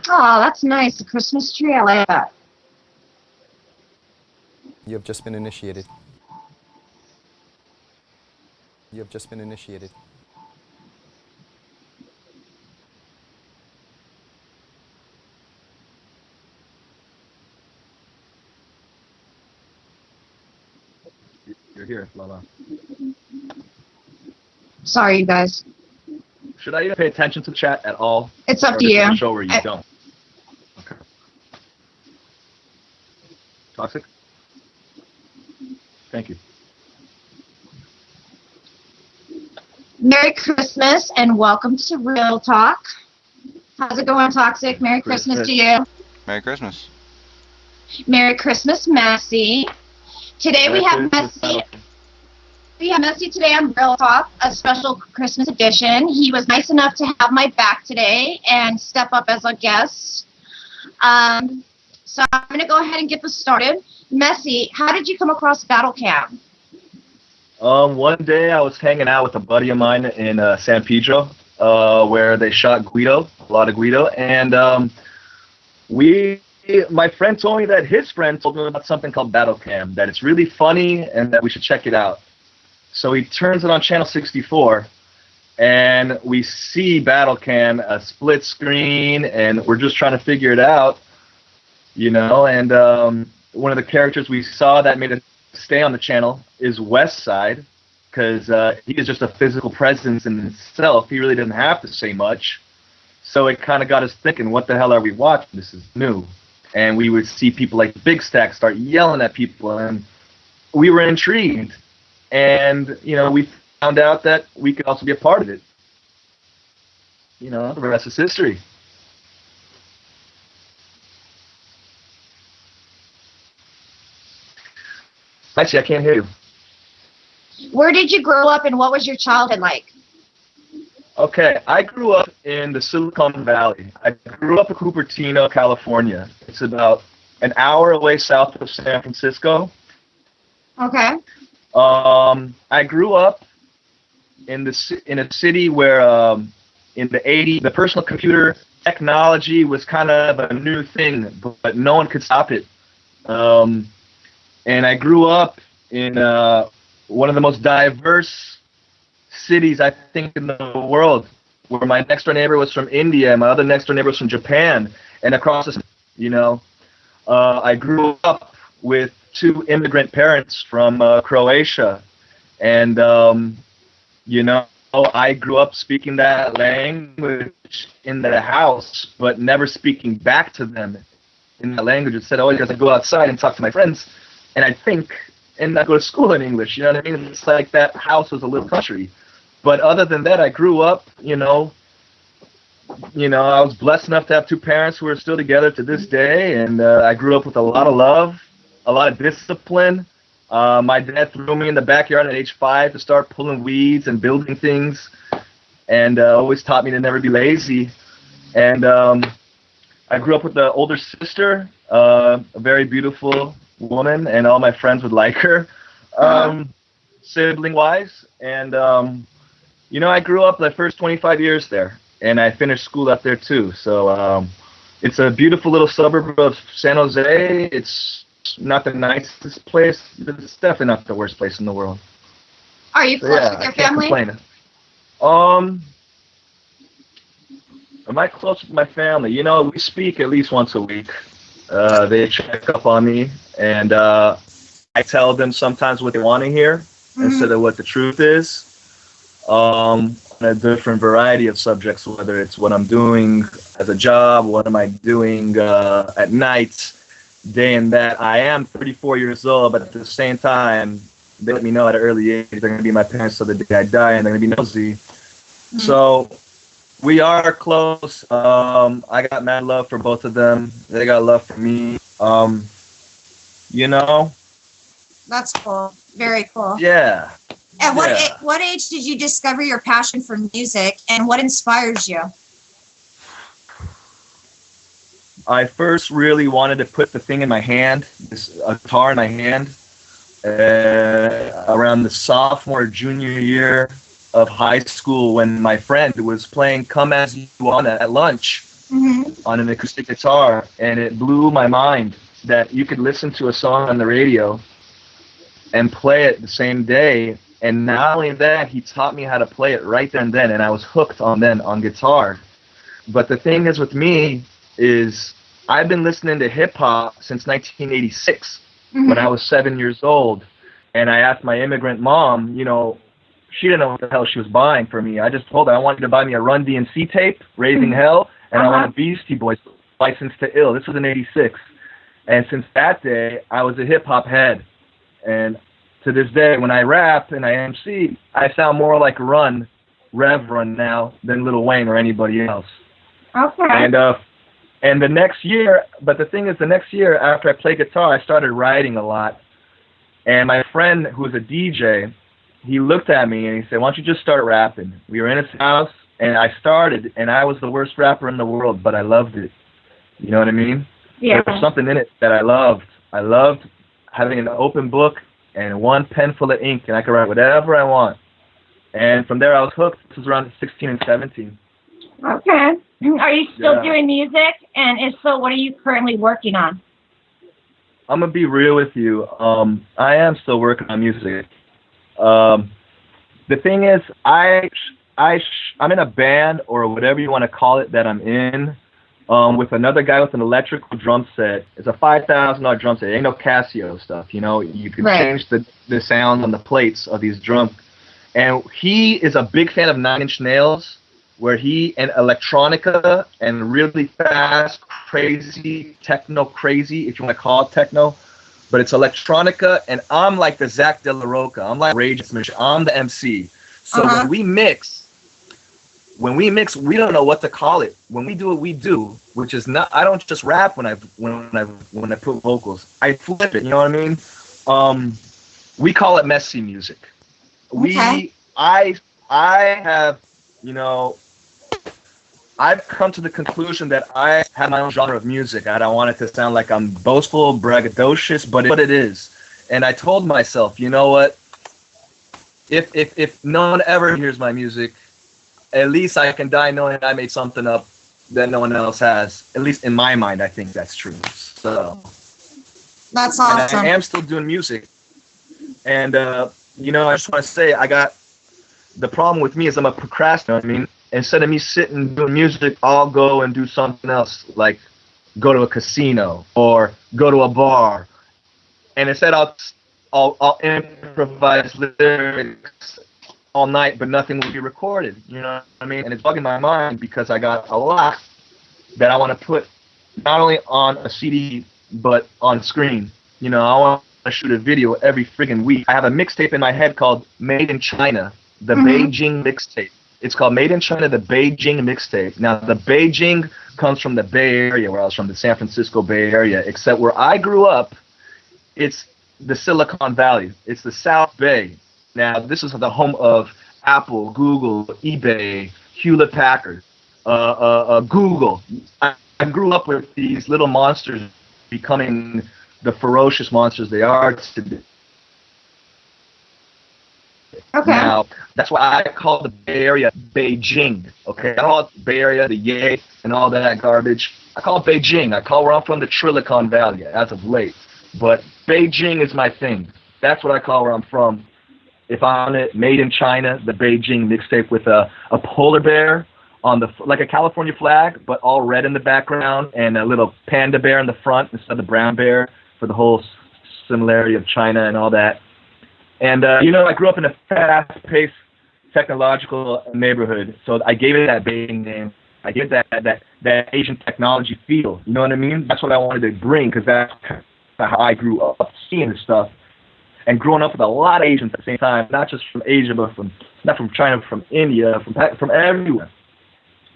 Oh, that's nice. A Christmas tree. I like that. You have just been initiated. You have just been initiated. You're here, Lala. Sorry, you guys. Should I even pay attention to the chat at all? It's up Or to this is you. a show where you don't? Okay. Toxic? Thank you. Merry Christmas and welcome to Real Talk. How's it going, Toxic? Merry Christmas to you. Merry Christmas. Merry Christmas, Messi. Today we have Messi. We have Messi today on Real Talk, a special Christmas edition. He was nice enough to have my back today and step up as a guest. So I'm going to go ahead and get this started. Messi, how did you come across battlecam? One day I was hanging out with a buddy of mine in San Pedro, where they shot Guido, a lot of Guido, and my friend told me that his friend told me about something called battlecam, that it's really funny and that we should check it out. So he turns it on channel 64, and we see battlecam, a split screen, and we're just trying to figure it out, you know. And one of the characters we saw that made it stay on the channel is West Side, because he is just a physical presence in himself. He really doesn't have to say much. So it kind of got us thinking, what the hell are we watching? This is new. And we would see people like Big Stack start yelling at people, and we were intrigued. And, you know, we found out that we could also be a part of it. You know, the rest is history. Actually, I can't hear you. Where did you grow up and what was your childhood like? Okay, I grew up in the Silicon Valley. I grew up in Cupertino, California. It's about an hour away south of San Francisco. Okay. I grew up in a city where in the 80s, the personal computer technology was kind of a new thing, but no one could stop it. And I grew up in one of the most diverse cities, I think, in the world, where my next door neighbor was from India, and my other next door neighbor was from Japan, and across the, you know, I grew up with two immigrant parents from Croatia, and you know, I grew up speaking that language in the house, but never speaking back to them in that language. It said, oh, you guys go outside and talk to my friends, and I think, and I go to school in English. You know what I mean? It's like that house was a little country. But other than that, I grew up, you know, I was blessed enough to have two parents who are still together to this day, and I grew up with a lot of love, a lot of discipline. My dad threw me in the backyard at age 5 to start pulling weeds and building things, and always taught me to never be lazy. And I grew up with an older sister, a very beautiful woman, and all my friends would like her, sibling-wise. And you know, I grew up the first 25 years there, and I finished school up there too. So it's a beautiful little suburb of San Jose. It's not the nicest place, but it's definitely not the worst place in the world. Are you close with your family? Am I close with my family? You know, we speak at least once a week. They check up on me, and I tell them sometimes what they want to hear instead of what the truth is. On a different variety of subjects, whether it's what I'm doing as a job, what am I doing at night, day and that. I am 34 years old, but at the same time, they let me know at an early age they're going to be my parents till the day I die, and they're going to be nosy. So we are close. I got mad love for both of them. They got love for me. You know. That's cool. Very cool. Yeah. At what age did you discover your passion for music, and what inspires you? I first really wanted to put the thing in my hand, a guitar in my hand, around the sophomore, junior year of high school when my friend was playing "Come As You Are" at lunch on an acoustic guitar, and it blew my mind that you could listen to a song on the radio and play it the same day. And not only that, he taught me how to play it right there and then, and I was hooked on guitar. But the thing is with me is I've been listening to hip hop since 1986 when I was 7 years old, and I asked my immigrant mom, you know, she didn't know what the hell she was buying for me. I just told her I wanted to buy me a Run DMC tape, Raising Hell, and I want a Beastie Boys, License to Ill. This was in '86, and since that day, I was a hip hop head. And to this day, when I rap and I MC, I sound more like Rev Run now than Lil Wayne or anybody else. Okay. And the next year, but the thing is, the next year after I played guitar, I started writing a lot. And my friend, who was a DJ, he looked at me and he said, "Why don't you just start rapping?" We were in his house, and I started, and I was the worst rapper in the world, but I loved it. You know what I mean? Yeah. There was something in it that I loved. I loved having an open book and one pen full of ink, and I could write whatever I want. And from there, I was hooked. This was around 16 and 17. Okay. Are you still Yeah. doing music? And if so, what are you currently working on? I'm gonna be real with you. I am still working on music. The thing is, I'm in a band or whatever you want to call it that I'm in, with another guy with an electrical drum set. It's a $5,000 drum set. It ain't no Casio stuff, you know. You can change the sound on the plates of these drums. And he is a big fan of Nine Inch Nails, where he and electronica and really fast, crazy, techno crazy, if you want to call it techno, but it's electronica, and I'm like the Zach De La Roca. I'm like Rage Against the Machine. I'm the MC. So when we mix, we don't know what to call it. When we do what we do, which is not, I don't just rap when I put vocals. I flip it. You know what I mean? We call it messy music. Okay. I have, you know, I've come to the conclusion that I have my own genre of music. I don't want it to sound like I'm boastful, braggadocious, but it is. And I told myself, you know what? If no one ever hears my music, at least I can die knowing I made something up that no one else has. At least in my mind, I think that's true. So That's awesome. and I am still doing music. And you know, I just want to say, the problem with me is I'm a procrastinator. I mean, instead of me sitting doing music, I'll go and do something else, like go to a casino or go to a bar. And instead, I'll improvise lyrics all night, but nothing will be recorded. You know what I mean? And it's bugging my mind because I got a lot that I want to put not only on a CD but on screen. You know, I want to shoot a video every friggin' week. I have a mixtape in my head called Made in China, the Beijing mixtape. It's called Made in China, the Beijing mixtape. Now, the Beijing comes from the Bay Area, where I was from, the San Francisco Bay Area, except where I grew up, it's the Silicon Valley. It's the South Bay. Now, this is the home of Apple, Google, eBay, Hewlett-Packard, Google. I grew up with these little monsters becoming the ferocious monsters they are today. Okay. Now, that's why I call the Bay Area Beijing, okay? I don't call it Bay Area, the Yay, and all that garbage. I call it Beijing. I call where I'm from the Silicon Valley as of late. But Beijing is my thing. That's what I call where I'm from. If I'm on it, Made in China, the Beijing mixtape with a polar bear on the, like a California flag, but all red in the background, and a little panda bear in the front instead of the brown bear for the whole similarity of China and all that. And, you know, I grew up in a fast-paced technological neighborhood, so I gave it that Beijing name. I gave it that Asian technology feel. You know what I mean? That's what I wanted to bring, because that's how I grew up seeing this stuff. And growing up with a lot of Asians at the same time, not just from Asia, but not from China, from India, from everywhere.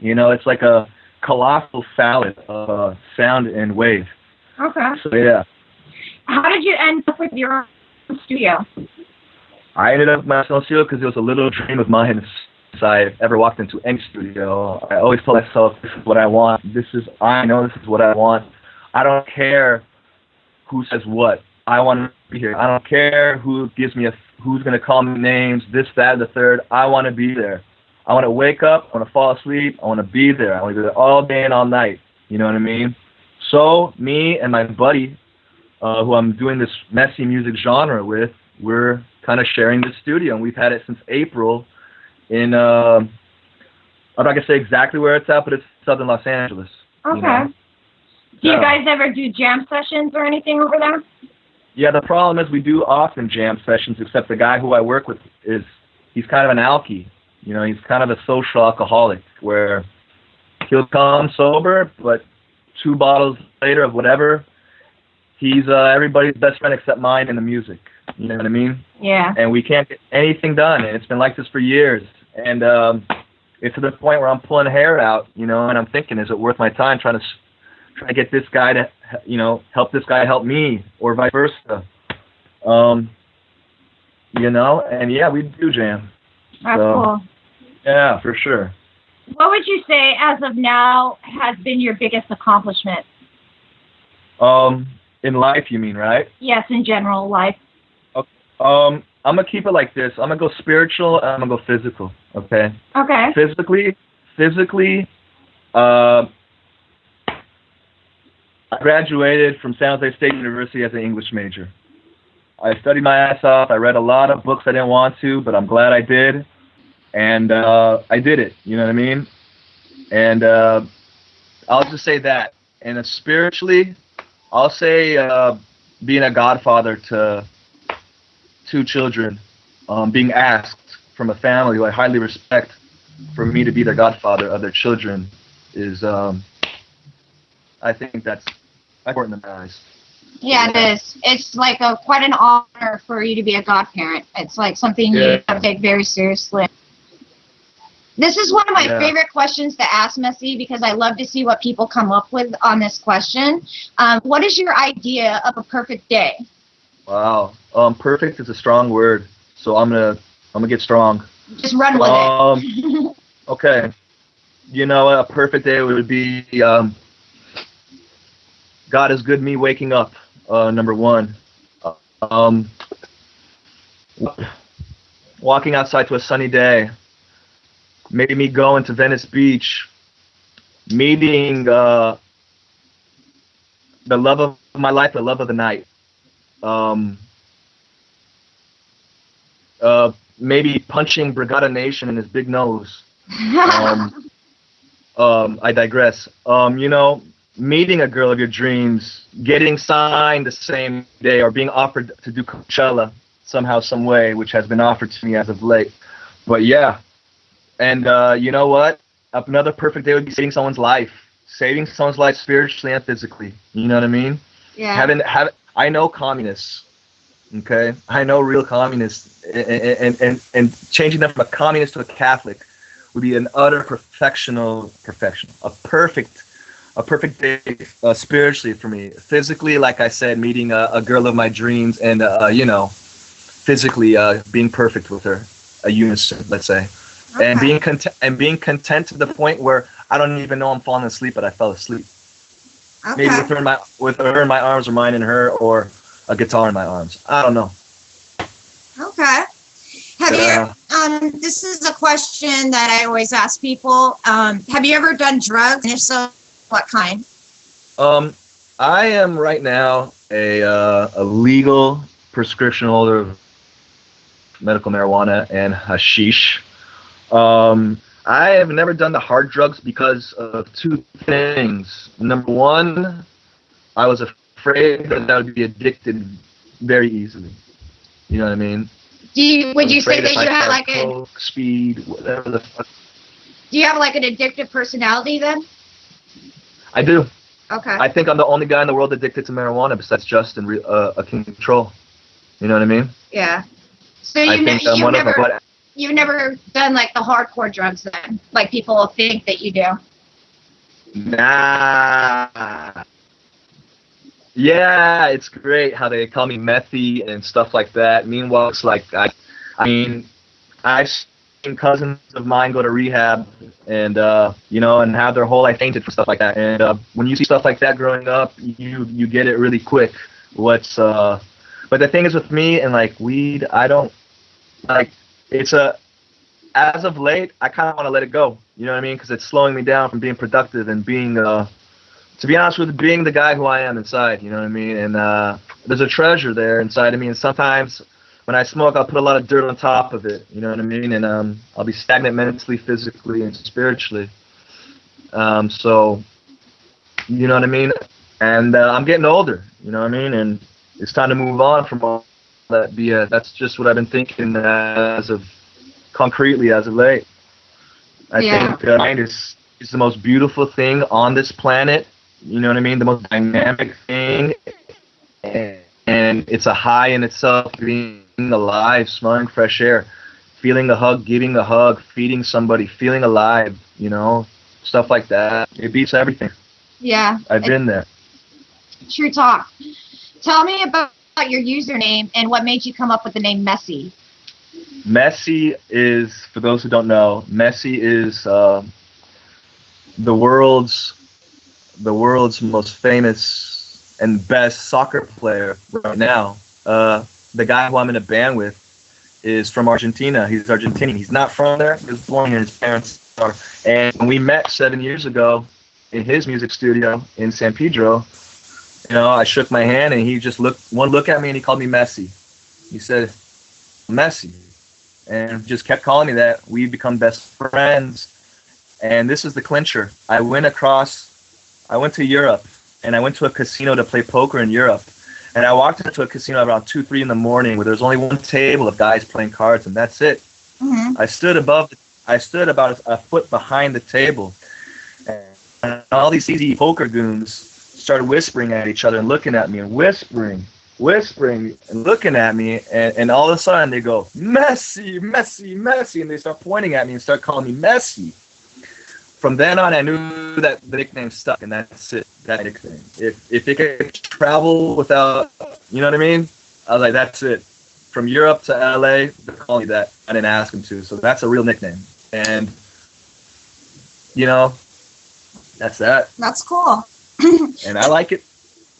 You know, it's like a colossal salad of sound and wave. Okay. So, yeah. How did you end up with your own studio? I ended up with my own studio because it was a little dream of mine since I ever walked into any studio. I always told myself, this is what I want. I know this is what I want. I don't care who says what. I want to be here. I don't care who who's going to call me names, this, that, the third. I want to be there. I want to wake up. I want to fall asleep. I want to be there. I want to be there all day and all night. You know what I mean? So me and my buddy, who I'm doing this messy music genre with, we're kind of sharing this studio, and we've had it since April in, I'm not going to say exactly where it's at, but it's southern Los Angeles. Okay. You know? Do you guys ever do jam sessions or anything over there? Yeah, the problem is we do often jam sessions, except the guy who I work with he's kind of an alkie. You know, he's kind of a social alcoholic, where he'll come sober, but 2 bottles later of whatever, he's everybody's best friend except mine in the music. You know what I mean? Yeah. And we can't get anything done, and it's been like this for years. And it's to the point where I'm pulling hair out, you know, and I'm thinking, is it worth my time trying to get this guy to, you know, help this guy help me, or vice versa? You know, and yeah, we do jam. That's cool. Yeah, for sure. What would you say, as of now, has been your biggest accomplishment? In life, you mean, right? Yes, in general, life. Okay. I'm gonna keep it like this. I'm gonna go spiritual, and I'm gonna go physical. Okay. Okay. Physically, I graduated from San Jose State University as an English major. I studied my ass off. I read a lot of books I didn't want to, but I'm glad I did. And I did it, you know what I mean? And I'll just say that. And spiritually, I'll say being a godfather to 2 children, being asked from a family who I highly respect for me to be the godfather of their children is, I think that's important in my eyes. Yeah, it is. It's like quite an honor for you to be a godparent. It's like something you have to take very seriously. This is one of my favorite questions to ask, Messi, because I love to see what people come up with on this question. What is your idea of a perfect day? Wow. Perfect is a strong word, so I'm gonna get strong. Just run with it. Okay. You know, a perfect day would be God is good me waking up, number 1. Walking outside to a sunny day. Maybe me going to Venice Beach, meeting the love of my life, the love of the night. Maybe punching Brigada Nation in his big nose. I digress. You know, meeting a girl of your dreams, getting signed the same day, or being offered to do Coachella somehow, some way, which has been offered to me as of late. But yeah. And you know what? Another perfect day would be saving someone's life spiritually and physically. You know what I mean? Yeah. I know communists. Okay, I know real communists, and changing them from a communist to a Catholic would be an utter perfection, a perfect day spiritually for me. Physically, like I said, meeting a girl of my dreams, and you know, physically being perfect with her, a unison, let's say. Okay. And being content to the point where I don't even know I'm falling asleep, but I fell asleep. Okay. Maybe with her in my arms, or mine in her, or a guitar in my arms. I don't know. Okay. This is a question that I always ask people. Have you ever done drugs? And if so, what kind? I am right now a legal prescription holder of medical marijuana and hashish. I have never done the hard drugs because of 2 things. Number 1, I was afraid that I would be addicted very easily. You know what I mean? Would you say that you have like coke, speed, whatever the fuck? Do you have like an addictive personality then? I do. Okay. I think I'm the only guy in the world addicted to marijuana besides Justin, Control. You know what I mean? Yeah. So you've never done like the hardcore drugs then, like people think that you do? Nah. Yeah, it's great how they call me Methy and stuff like that. Meanwhile, it's like, I mean, I've seen cousins of mine go to rehab and, you know, and have their whole life tainted for stuff like that. And when you see stuff like that growing up, you get it really quick. But the thing is with me and like weed, I don't like it's a as of late, I kind of want to let it go. You know what I mean? Because it's slowing me down from being productive and being, to be honest with you, being the guy who I am inside. You know what I mean? And there's a treasure there inside of me. And sometimes when I smoke, I'll put a lot of dirt on top of it. You know what I mean? And I'll be stagnant mentally, physically, and spiritually. So, you know what I mean? And I'm getting older. You know what I mean? And it's time to move on from all that BS. That's just what I've been thinking concretely as of late. I think the mind is the most beautiful thing on this planet. You know what I mean? The most dynamic thing. And it's a high in itself, being alive, smelling fresh air, feeling a hug, giving a hug, feeding somebody, feeling alive, you know, stuff like that. It beats everything. Yeah. I've been there. True talk. Tell me about your username and what made you come up with the name Messi. Messi is, for those who don't know, Messi is the world's most famous and best soccer player right now. The guy who I'm in a band with is from Argentina. He's Argentinian. He's not from there. He was born here. His parents are. And we met 7 years ago in his music studio in San Pedro. You know, I shook my hand and he just looked at me and he called me Messi. He said, Messi. And just kept calling me that. We've become best friends. And this is the clincher. I went to Europe, and I went to a casino to play poker in Europe. And I walked into a casino around 2, 3 in the morning where there's only one table of guys playing cards, and that's it. Mm-hmm. I stood about a foot behind the table. And all these easy poker goons started whispering at each other and looking at me and whispering and looking at me, and all of a sudden they go, Messi, Messi, Messi, and they start pointing at me and start calling me Messi. From then on, I knew that the nickname stuck, and that's it, that nickname. If it could travel without, you know what I mean? I was like, that's it. From Europe to LA, they call me that. I didn't ask them to, so that's a real nickname. And, you know, that's that. That's cool. And I like it.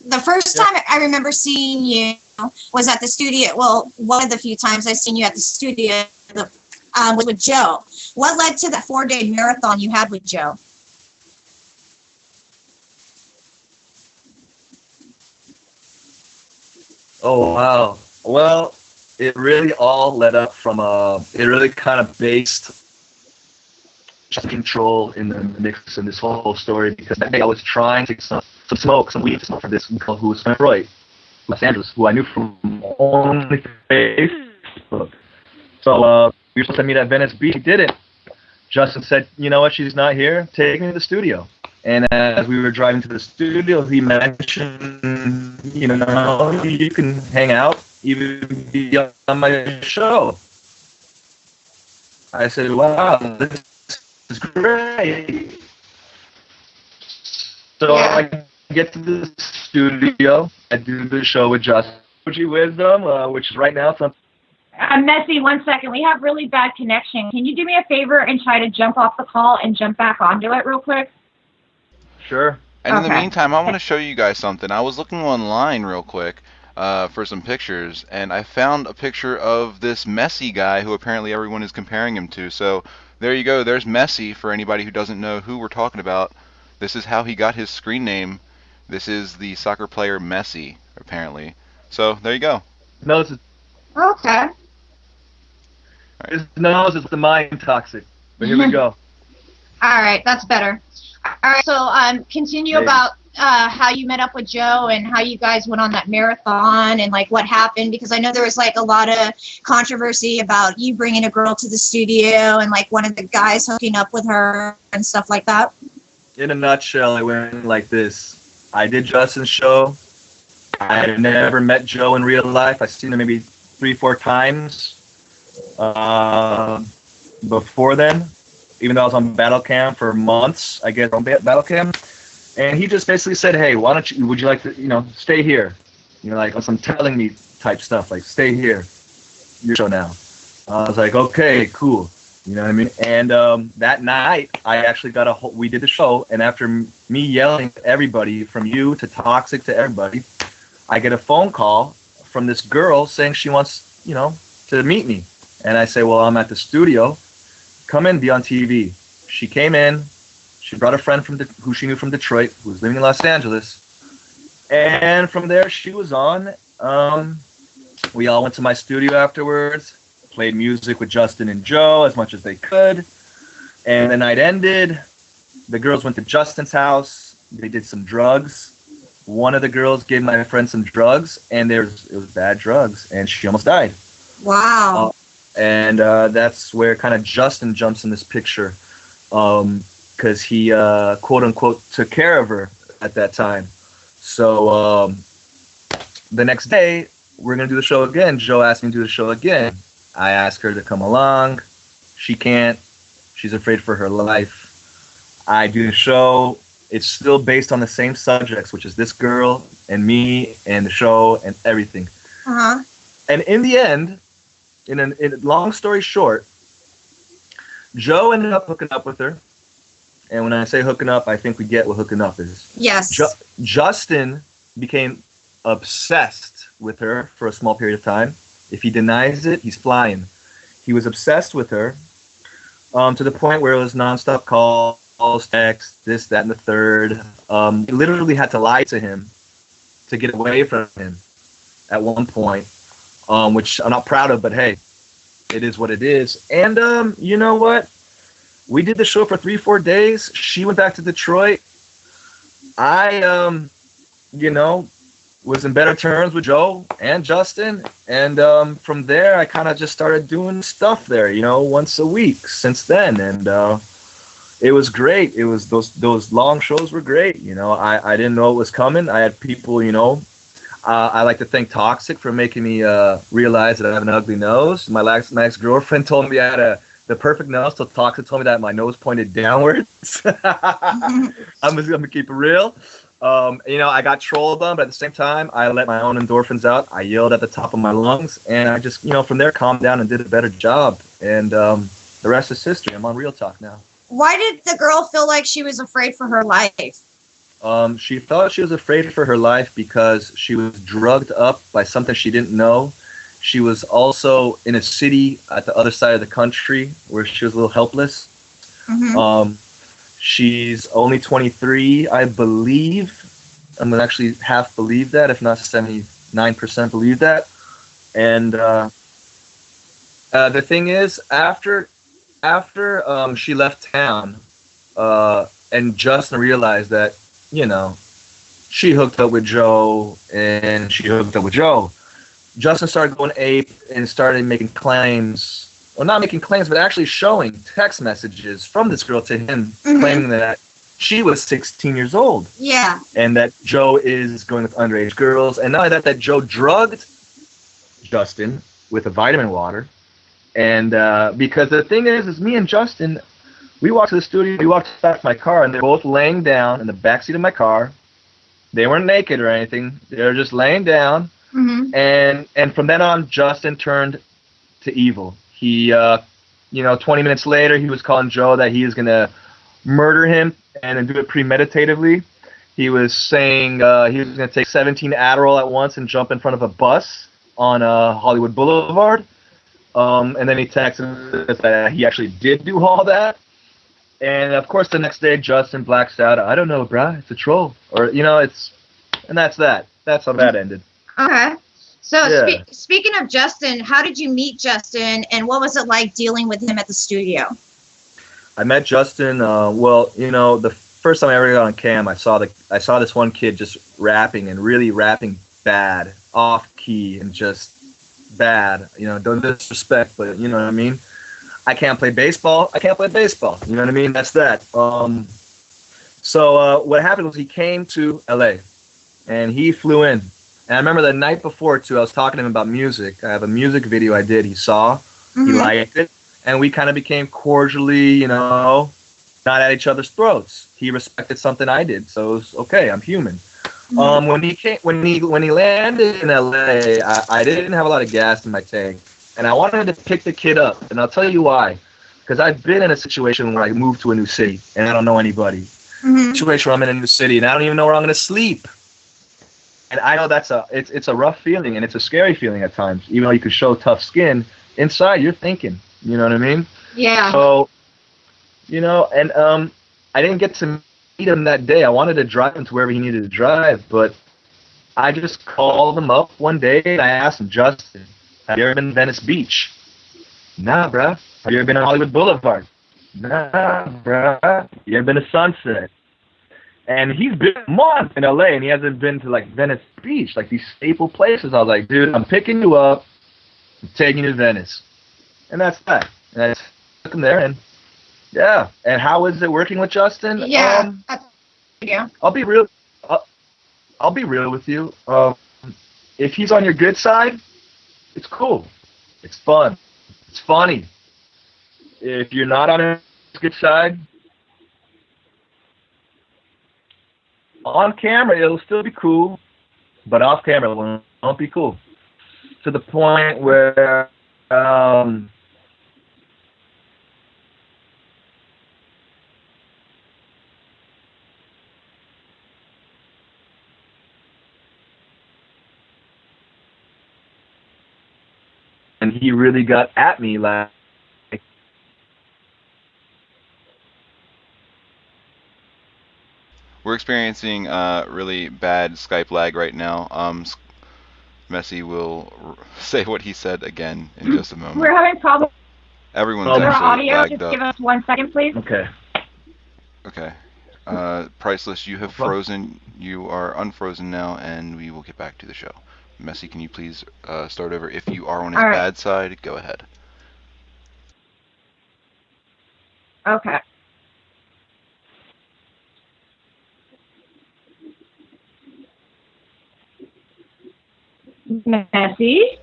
The first time I remember seeing you was at the studio. Well, one of the few times I've seen you at the studio was with Joe. What led to that 4-day marathon you had with Joe? Oh, wow. Well, it really all led up from, it really kind of based control in the mix in this whole story, because that day I was trying to get some weed to smoke for this girl who was from Detroit, Los Angeles, who I knew from only Facebook. So we were supposed to meet at Venice Beach. We didn't. Justin said, you know what, she's not here, take me to the studio. And as we were driving to the studio, he mentioned, you know, you can hang out, even be on my show. I said, wow, this is great. So I get to the studio, I do the show with Justin Wisdom, which is right now something. Messi, 1 second. We have really bad connection. Can you do me a favor and try to jump off the call and jump back onto it real quick? Sure. And in the meantime, I want to show you guys something. I was looking online real quick for some pictures, and I found a picture of this Messi guy who apparently everyone is comparing him to. So there you go. There's Messi for anybody who doesn't know who we're talking about. This is how he got his screen name. This is the soccer player Messi, apparently. So there you go. No, this is Okay. his nose is the mind toxic. But here we go. All right, that's better. All right, so continue about how you met up with Joe and how you guys went on that marathon and like what happened, because I know there was like a lot of controversy about you bringing a girl to the studio and like one of the guys hooking up with her and stuff like that. In a nutshell, it went like this. I did Justin's show. I had never met Joe in real life. I've seen him maybe 3-4 times before then, even though I was on Battlecam for months, I guess, on Battlecam. And he just basically said, hey, would you like to, stay here? Like on some telling me type stuff, like stay here, your show now. I was like, okay, cool. You know what I mean? And that night, I actually we did the show, and after me yelling at everybody, from you to Toxic to everybody, I get a phone call from this girl saying she wants, to meet me. And I say, well, I'm at the studio. Come in, be on TV. She came in. She brought a friend who she knew from Detroit, who was living in Los Angeles. And from there, she was on. We all went to my studio afterwards, played music with Justin and Joe as much as they could. And the night ended. The girls went to Justin's house. They did some drugs. One of the girls gave my friend some drugs, and it was bad drugs, and she almost died. Wow. And that's where kind of Justin jumps in this picture, because he, quote unquote, took care of her at that time. So the next day, we're going to do the show again. Joe asked me to do the show again. I asked her to come along. She can't. She's afraid for her life. I do the show. It's still based on the same subjects, which is this girl and me and the show and everything. Uh-huh. And in the end, in a long story short, Joe ended up hooking up with her. And when I say hooking up, I think we get what hooking up is. Yes. Justin became obsessed with her for a small period of time. If he denies it, he's flying. He was obsessed with her to the point where it was nonstop calls, text, this, that, and the third. He literally had to lie to him to get away from him at one point, which I'm not proud of, but hey, it is what it is. And you know what? We did the show for 3-4 days. She went back to Detroit. I, was in better terms with Joe and Justin. And from there, I kind of just started doing stuff there, once a week since then. And it was great. It was those long shows were great. I didn't know it was coming. I had people, I like to thank Toxic for making me realize that I have an ugly nose. My ex-girlfriend told me I had the perfect nose, so Toxic told me that my nose pointed downwards. I'm gonna keep it real. I got trolled on, but at the same time, I let my own endorphins out. I yelled at the top of my lungs, and I just, from there, calmed down and did a better job. And the rest is history. I'm on Real Talk now. Why did the girl feel like she was afraid for her life? She thought she was afraid for her life because she was drugged up by something she didn't know. She was also in a city at the other side of the country where she was a little helpless. Mm-hmm. She's only 23, I believe. I'm going to actually half believe that, if not 79% believe that. And the thing is, after she left town, and Justin realized that, she hooked up with Joe, and she hooked up with Joe. Justin started going ape and started making claims. Well, not making claims, but actually showing text messages from this girl to him, mm-hmm. claiming that she was 16 years old. Yeah. And that Joe is going with underage girls. And not only that Joe drugged Justin with a vitamin water. And because the thing is me and Justin, we walked to the studio, we walked back to my car, and they're both laying down in the backseat of my car. They weren't naked or anything. They were just laying down. Mm-hmm. And from then on, Justin turned to evil. He, 20 minutes later, he was calling Joe that he was going to murder him and do it premeditatively. He was saying he was going to take 17 Adderall at once and jump in front of a bus on Hollywood Boulevard. And then he texted us that he actually did do all that. And, of course, the next day, Justin blacks out. I don't know, bruh. It's a troll. Or, and that's that. That's how that ended. Okay. So Yeah. Speaking of Justin, how did you meet Justin, and what was it like dealing with him at the studio? I met Justin. The first time I ever got on cam, I saw this one kid just rapping and really rapping bad, off key, and just bad. Don't disrespect, but you know what I mean. I can't play baseball. You know what I mean? That's that. So what happened was he came to LA, and he flew in. And I remember the night before, too, I was talking to him about music. I have a music video I did. He saw. Mm-hmm. He liked it. And we kind of became cordially, not at each other's throats. He respected something I did. So it was okay. I'm human. Mm-hmm. When he landed in LA, I didn't have a lot of gas in my tank. And I wanted to pick the kid up. And I'll tell you why. Because I've been in a situation where I moved to a new city and I don't know anybody. Mm-hmm. A situation where I'm in a new city and I don't even know where I'm going to sleep. And I know it's a rough feeling and it's a scary feeling at times. Even though you could show tough skin, inside you're thinking. You know what I mean? Yeah. So, and I didn't get to meet him that day. I wanted to drive him to wherever he needed to drive, but I just called him up one day and I asked him, Justin, have you ever been to Venice Beach? Nah, bruh. Have you ever been on Hollywood Boulevard? Nah, bruh. You ever been to Sunset? And he's been a month in LA and he hasn't been to like Venice Beach, like these staple places. I was like, dude, I'm picking you up, I'm taking you to Venice. And that's that. And I took him there and yeah. And how is it working with Justin? Yeah. That's yeah. I'll be real. I'll be real with you. If he's on your good side, it's cool. It's fun. It's funny. If you're not on his good side, on camera it'll still be cool, but off camera it won't be cool. To the point where and he really got at me like We're experiencing really bad Skype lag right now. Messi will say what he said again in just a moment. We're having problems Everyone's with our actually audio. lagged Just up. give us 1 second, please. okay. Okay. Priceless, you have frozen. You are unfrozen now, and we will get back to the show. Messi, can you please start over? If you are on his bad side, go ahead. Okay. Messi?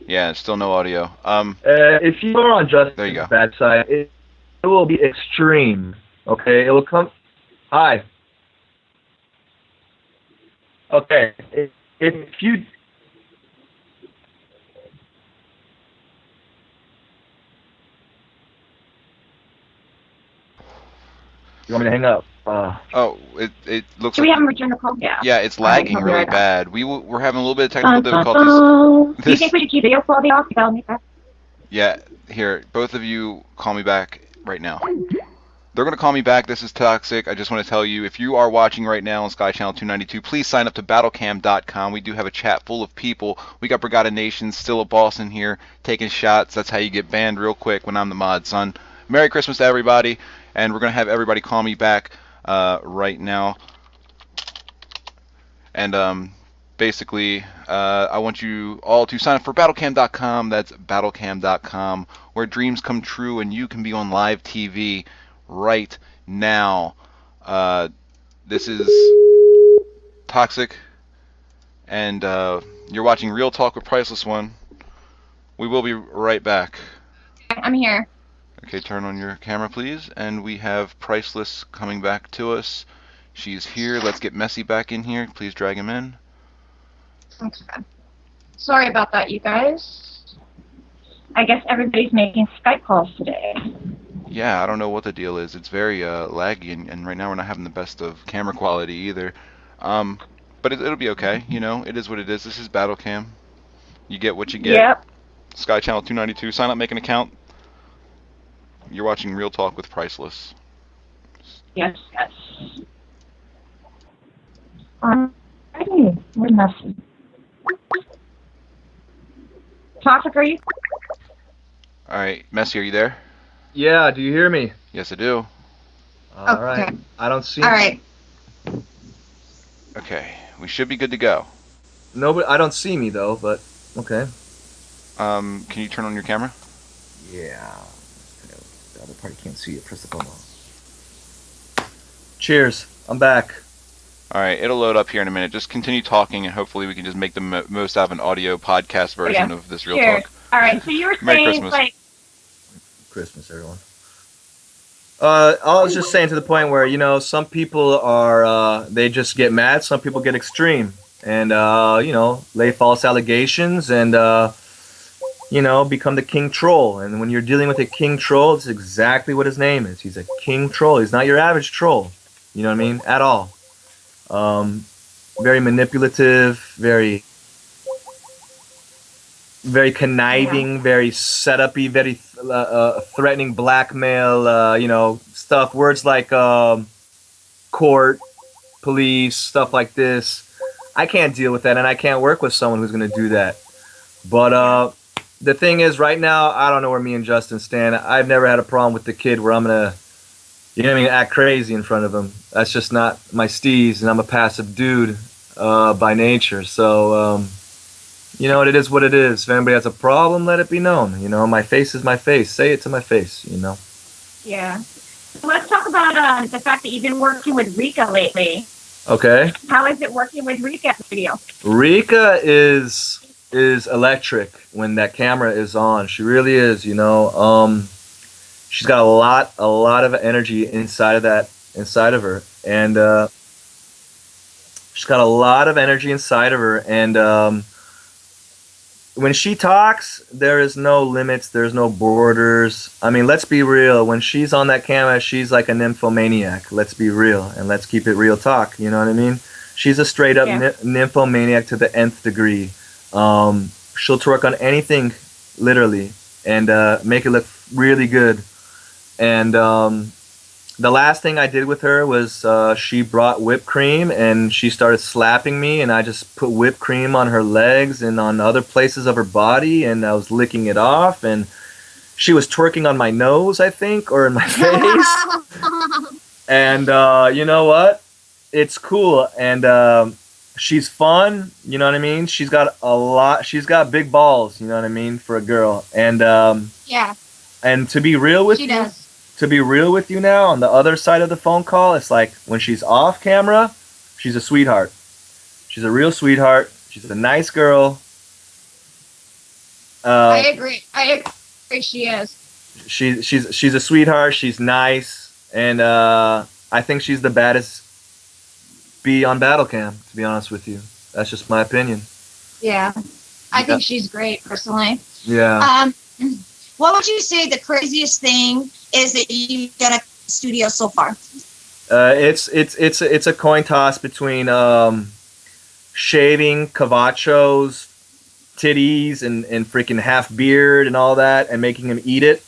Yeah, still no audio. If you are on There you go. Justin's bad side, it will be extreme. Okay, it will come. Hi. Okay, if you. You want me to hang up? Oh, it looks Should we like. have him return the call? Yeah. Yeah, it's lagging I'll be really right back. bad. We're having a little bit of technical difficulties. Do you think we should keep video quality off? Tell me that. Yeah, here, both of you call me back right now. They're going to call me back. This is Toxic. I just want to tell you, if you are watching right now on Sky Channel 292, please sign up to battlecam.com. We do have a chat full of people. We got Brigada Nation, still a boss in here, taking shots. That's how you get banned real quick when I'm the mod, son. Merry Christmas to everybody, and we're going to have everybody call me back right now. And basically, I want you all to sign up for battlecam.com. That's battlecam.com, where dreams come true and you can be on live TV right now. This is Toxic, and you're watching Real Talk with Priceless One. We will be right back. I'm here. Okay, turn on your camera, please. And we have Priceless coming back to us. She's here. Let's get Messi back in here. Please drag him in. Okay. Sorry about that, you guys. I guess everybody's making Skype calls today. Yeah, I don't know what the deal is. It's very laggy, and right now we're not having the best of camera quality either. But it'll be okay. You know, it is what it is. This is Battlecam. You get what you get. Yep. Sky Channel 292. Sign up, make an account. You're watching Real Talk with Priceless. Yes, yes. Hey, we're Messi. Toxic, are you? All right, Messi, are you there? Yeah, do you hear me? Yes, I do. All right. I don't see. All right. Okay, we should be good to go. Nobody. I don't see me though, but okay. Can you turn on your camera? Yeah. The other party can't see it. Press the button. Cheers. I'm back. All right, it'll load up here in a minute. Just continue talking, and hopefully we can just make the most out of an audio podcast version of this Real Cheers. Talk. All right, so you were Merry saying, Christmas. like... Christmas, everyone. I was just saying to the point where, you know, some people are, they just get mad. Some people get extreme and, you know, lay false allegations and, you know, become the king troll. And when you're dealing with a king troll, it's exactly what his name is. He's a king troll. He's not your average troll. You know what I mean? At all. Very manipulative, very... very conniving, very setup-y, very threatening blackmail, stuff, words like court, police, stuff like this. I can't deal with that, and I can't work with someone who's going to do that. But the thing is, right now, I don't know where me and Justin stand. I've never had a problem with the kid where I'm going to, act crazy in front of him. That's just not my steez, and I'm a passive dude by nature. So, it is what it is. If anybody has a problem, let it be known. My face is my face. Say it to my face, Yeah. Let's talk about the fact that you've been working with Rika lately. Okay. How is it working with Rika at the studio? Rika is electric when that camera is on. She really is, she's got a lot of energy inside of her, and she's got a lot of energy inside of her, and when she talks, there is no limits, there's no borders. I mean, let's be real. When she's on that camera, she's like a nymphomaniac. Let's be real, and let's keep it real talk. You know what I mean? She's a straight up nymphomaniac to the nth degree. She'll twerk on anything, literally, and make it look really good. And the last thing I did with her was she brought whipped cream and she started slapping me, and I just put whipped cream on her legs and on other places of her body, and I was licking it off, and she was twerking on my nose, I think, or in my face. And you know what? It's cool, and she's fun, you know what I mean? She's got big balls, you know what I mean, for a girl. And yeah. And to be real with you, now, on the other side of the phone call, it's like when she's off camera, she's a sweetheart. She's a real sweetheart. She's a nice girl. I agree. She is. She's a sweetheart. She's nice, and I think she's the baddest bee on Battlecam. To be honest with you, that's just my opinion. Yeah, I think she's great personally. Yeah. What would you say the craziest thing is that you've done at the studio so far? It's a coin toss between shaving Cavacho's titties and freaking half beard and all that, and making him eat it,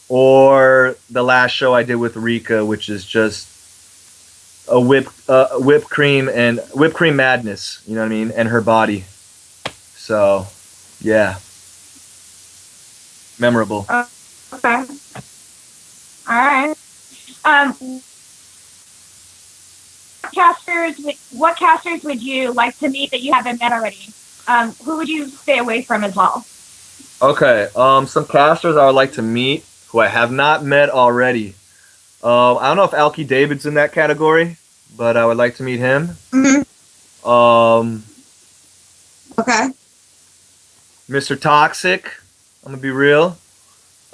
or the last show I did with Rika, which is just a whipped cream madness. You know what I mean? And her body. So, yeah. Memorable. Okay. All right. What casters would you like to meet that you haven't met already? Who would you stay away from as well? Okay. Some casters I would like to meet who I have not met already. I don't know if Alki David's in that category, but I would like to meet him. Mm-hmm. Okay. Mr. Toxic. I'm gonna be real.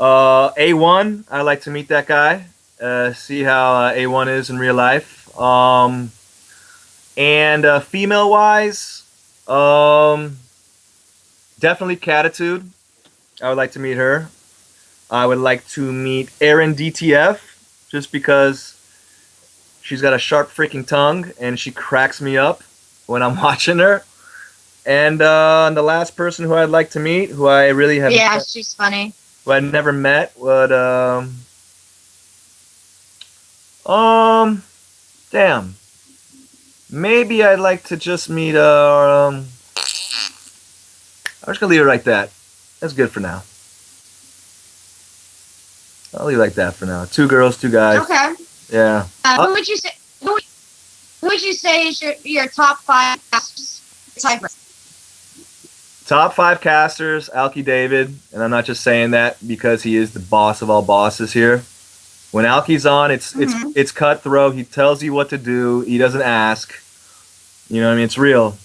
A1, I like to meet that guy. See how A1 is in real life. And female-wise, definitely Catitude. I would like to meet her. I would like to meet Erin DTF, just because she's got a sharp freaking tongue and she cracks me up when I'm watching her. And the last person who I'd like to meet, who I really have she's funny. Who I'd never met, would damn. Maybe I'd like to just meet I'm just gonna leave it like that. That's good for now. I'll leave it like that for now. 2 girls, 2 guys. Okay. Yeah. Who would you say? Who would you say is your top 5 casters? Top 5 casters, Alki David, and I'm not just saying that because he is the boss of all bosses here. When Alki's on, it's cutthroat. He tells you what to do. He doesn't ask. You know what I mean? It's real.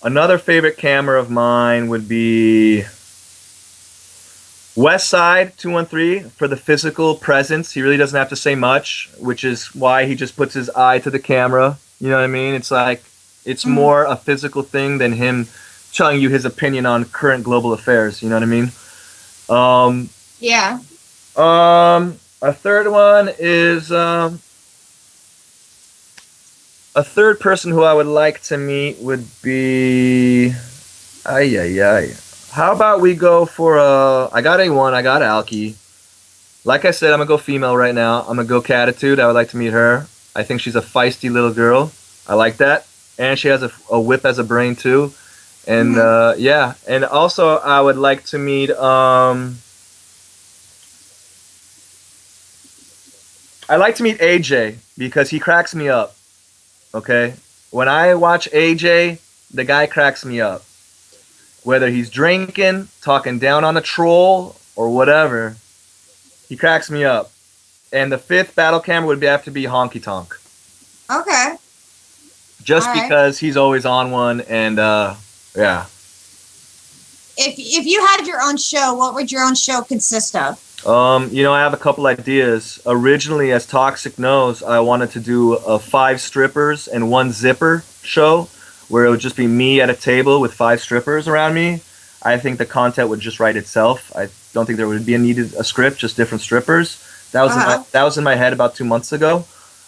Another favorite camera of mine would be Westside 213 for the physical presence. He really doesn't have to say much, which is why he just puts his eye to the camera. You know what I mean? It's like, it's more a physical thing than him telling you his opinion on current global affairs. You know what I mean? Yeah. A third one is A third person who I would like to meet would be. Ay, ay, ay. How about we go for I got A1, I got Alki. Like I said, I'm gonna go female right now. I'm gonna go Catitude. I would like to meet her. I think she's a feisty little girl. I like that. And she has a whip as a brain too. And yeah. And also I would like to meet I like to meet AJ because he cracks me up. Okay? When I watch AJ, the guy cracks me up. Whether he's drinking, talking down on a troll, or whatever, he cracks me up. And the fifth battle camera would have to be Honky Tonk. Okay. Just All right. because he's always on one, and yeah. If you had your own show, what would your own show consist of? I have a couple ideas. Originally, as Toxic knows, I wanted to do a 5 strippers and 1 zipper show, where it would just be me at a table with 5 strippers around me. I think the content would just write itself. I don't think there would be a script, just different strippers. That was in my head about 2 months ago.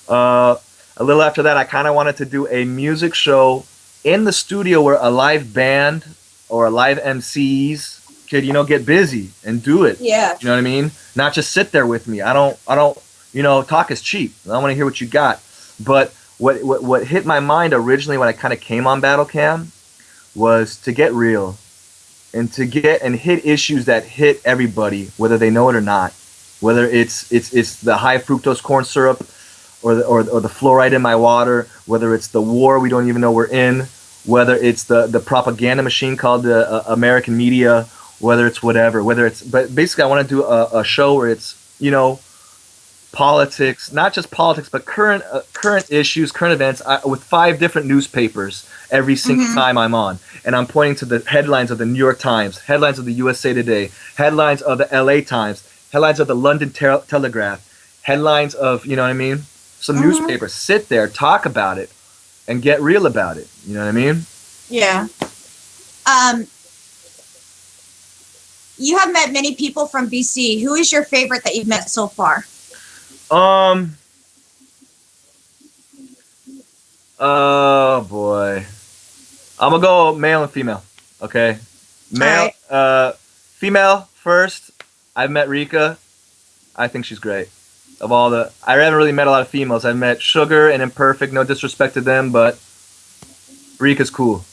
A little after that, I kind of wanted to do a music show in the studio where a live band or a live MCs could, get busy and do it. Yeah. You know what I mean? Not just sit there with me. I don't, talk is cheap. I want to hear what you got. But what hit my mind originally when I kind of came on Battle Cam was to get real and to get and hit issues that hit everybody, whether they know it or not. Whether it's the high fructose corn syrup or the fluoride in my water, whether it's the war we don't even know we're in, whether it's the propaganda machine called the American media, whether it's whatever, but basically I want to do a show where it's, politics, not just politics, but current issues, current events with 5 different newspapers every single time I'm on. And I'm pointing to the headlines of the New York Times, headlines of the USA Today, headlines of the LA Times, headlines of the London Telegraph, headlines of, you know what I mean? Some newspapers. Sit there, talk about it, and get real about it. You know what I mean? Yeah. You have met many people from BC. Who is your favorite that you've met so far? Oh boy. I'm gonna go male and female. Okay. Male, female first. I've met Rika. I think she's great. I haven't really met a lot of females. I've met Sugar and Imperfect. No disrespect to them, but Rika's cool.